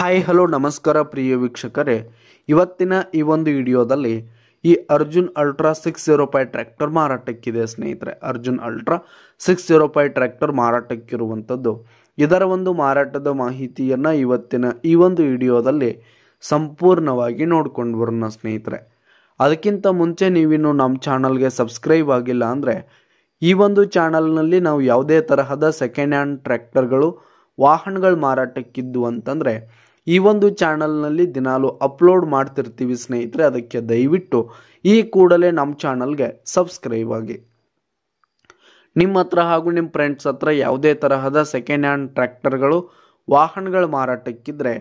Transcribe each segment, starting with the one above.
Hi hello ನಮಸ್ಕಾರ ಪ್ರಿಯ ವೀಕ್ಷಕರೇ, ಇವತ್ತಿನ ಈ ಒಂದು ವಿಡಿಯೋದಲ್ಲಿ ಈ ಅರ್ಜುನ್ ಅಲ್ಟ್ರಾ 605 ಟ್ರ್ಯಾಕ್ಟರ್ ಮಾರಾಟಕ್ಕಿದೆ ಸ್ನೇಹಿತರೆ. ಅರ್ಜುನ್ ಅಲ್ಟ್ರಾ 605 ಟ್ರ್ಯಾಕ್ಟರ್ ಮಾರಾಟಕ್ಕಿರುವಂಥದ್ದು. ಇದರ ಒಂದು ಮಾರಾಟದ ಮಾಹಿತಿಯನ್ನು ಇವತ್ತಿನ ಈ ಒಂದು ವಿಡಿಯೋದಲ್ಲಿ ಸಂಪೂರ್ಣವಾಗಿ ನೋಡ್ಕೊಂಡು ಬರೋಣ ಸ್ನೇಹಿತರೆ. ಅದಕ್ಕಿಂತ ಮುಂಚೆ ನೀವಿನ್ನು ನಮ್ಮ ಚಾನಲ್ಗೆ ಸಬ್ಸ್ಕ್ರೈಬ್ ಆಗಿಲ್ಲ ಅಂದರೆ ಈ ಒಂದು ಚಾನಲ್ನಲ್ಲಿ ನಾವು ಯಾವುದೇ ತರಹದ ಸೆಕೆಂಡ್ ಹ್ಯಾಂಡ್ ಟ್ರ್ಯಾಕ್ಟರ್ಗಳು ವಾಹನಗಳು ಮಾರಾಟಕ್ಕಿದ್ದು ಅಂತಂದರೆ ಈ ಒಂದು ಚಾನಲ್ನಲ್ಲಿ ದಿನಾಲು ಅಪ್ಲೋಡ್ ಮಾಡ್ತಿರ್ತೀವಿ ಸ್ನೇಹಿತರೆ. ಅದಕ್ಕೆ ದಯವಿಟ್ಟು ಈ ಕೂಡಲೇ ನಮ್ಮ ಚಾನಲ್ಗೆ ಸಬ್ಸ್ಕ್ರೈಬ್ ಆಗಿ. ನಿಮ್ಮ ಹತ್ರ ಹಾಗೂ ನಿಮ್ಮ ಫ್ರೆಂಡ್ಸ್ ಹತ್ರ ಯಾವುದೇ ತರಹದ ಸೆಕೆಂಡ್ ಹ್ಯಾಂಡ್ ಟ್ರ್ಯಾಕ್ಟರ್ಗಳು ವಾಹನಗಳು ಮಾರಾಟಕ್ಕಿದ್ರೆ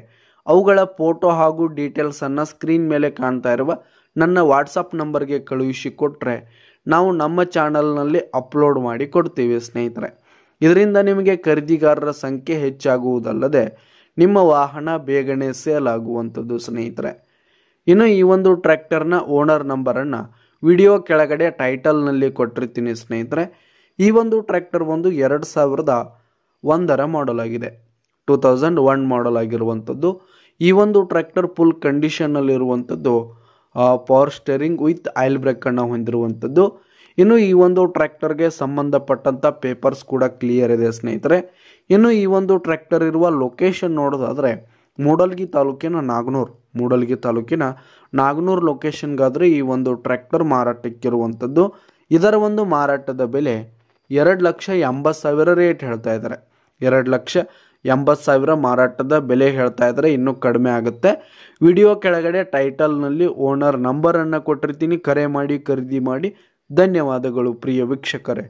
ಅವುಗಳ ಫೋಟೋ ಹಾಗೂ ಡೀಟೇಲ್ಸನ್ನು ಸ್ಕ್ರೀನ್ ಮೇಲೆ ಕಾಣ್ತಾ ಇರುವ ನನ್ನ ವಾಟ್ಸಪ್ ನಂಬರ್ಗೆ ಕಳುಹಿಸಿಕೊಟ್ರೆ ನಾವು ನಮ್ಮ ಚಾನಲ್ನಲ್ಲಿ ಅಪ್ಲೋಡ್ ಮಾಡಿ ಕೊಡ್ತೀವಿ ಸ್ನೇಹಿತರೆ. ಇದರಿಂದ ನಿಮಗೆ ಖರೀದಿಗಾರರ ಸಂಖ್ಯೆ ಹೆಚ್ಚಾಗುವುದಲ್ಲದೆ ನಿಮ್ಮ ವಾಹನ ಬೇಗನೆ ಸೇಲ್ ಆಗುವಂಥದ್ದು ಸ್ನೇಹಿತರೆ. ಇನ್ನು ಈ ಒಂದು ಟ್ರ್ಯಾಕ್ಟರ್ನ ಓನರ್ ನಂಬರನ್ನು ವಿಡಿಯೋ ಕೆಳಗಡೆ ಟೈಟಲ್ನಲ್ಲಿ ಕೊಟ್ಟಿರ್ತೀನಿ ಸ್ನೇಹಿತರೆ. ಈ ಒಂದು ಟ್ರ್ಯಾಕ್ಟರ್ ಒಂದು 2001 ಮಾಡಲ್ ಆಗಿದೆ, 2001 ಮಾಡಲ್ ಆಗಿರುವಂಥದ್ದು. ಈ ಒಂದು ಟ್ರ್ಯಾಕ್ಟರ್ ಫುಲ್ ಕಂಡೀಷನ್ನಲ್ಲಿರುವಂಥದ್ದು, ಪವರ್ ಸ್ಟೇರಿಂಗ್ ವಿತ್ ಆಯಿಲ್ ಬ್ರೇಕನ್ನು ಹೊಂದಿರುವಂಥದ್ದು. ಇನ್ನು ಈ ಒಂದು ಟ್ರ್ಯಾಕ್ಟರ್ಗೆ ಸಂಬಂಧಪಟ್ಟಂಥ ಪೇಪರ್ಸ್ ಕೂಡ ಕ್ಲಿಯರ್ ಇದೆ ಸ್ನೇಹಿತರೆ. ಇನ್ನು ಈ ಒಂದು ಟ್ರ್ಯಾಕ್ಟರ್ ಇರುವ ಲೊಕೇಶನ್ ನೋಡೋದಾದರೆ ಮೂಡಲಗಿ ತಾಲೂಕಿನ ನಾಗನೂರು ಲೊಕೇಶನ್ಗಾದರೆ ಈ ಒಂದು ಟ್ರ್ಯಾಕ್ಟರ್ ಮಾರಾಟಕ್ಕಿರುವಂಥದ್ದು. ಇದರ ಒಂದು ಮಾರಾಟದ ಬೆಲೆ 2,80,000 ರೇಟ್ ಹೇಳ್ತಾ ಇದ್ದಾರೆ. 2,80,000 ಮಾರಾಟದ ಬೆಲೆ ಹೇಳ್ತಾ ಇದ್ದಾರೆ. ಇನ್ನೂ ಕಡಿಮೆ ಆಗುತ್ತೆ. ವಿಡಿಯೋ ಕೆಳಗಡೆ ಟೈಟಲ್ನಲ್ಲಿ ಓನರ್ ನಂಬರನ್ನು ಕೊಟ್ಟಿರ್ತೀನಿ. ಕರೆ ಮಾಡಿ ಖರೀದಿ ಮಾಡಿ. ಧನ್ಯವಾದಗಳು ಪ್ರಿಯ ವೀಕ್ಷಕರೇ.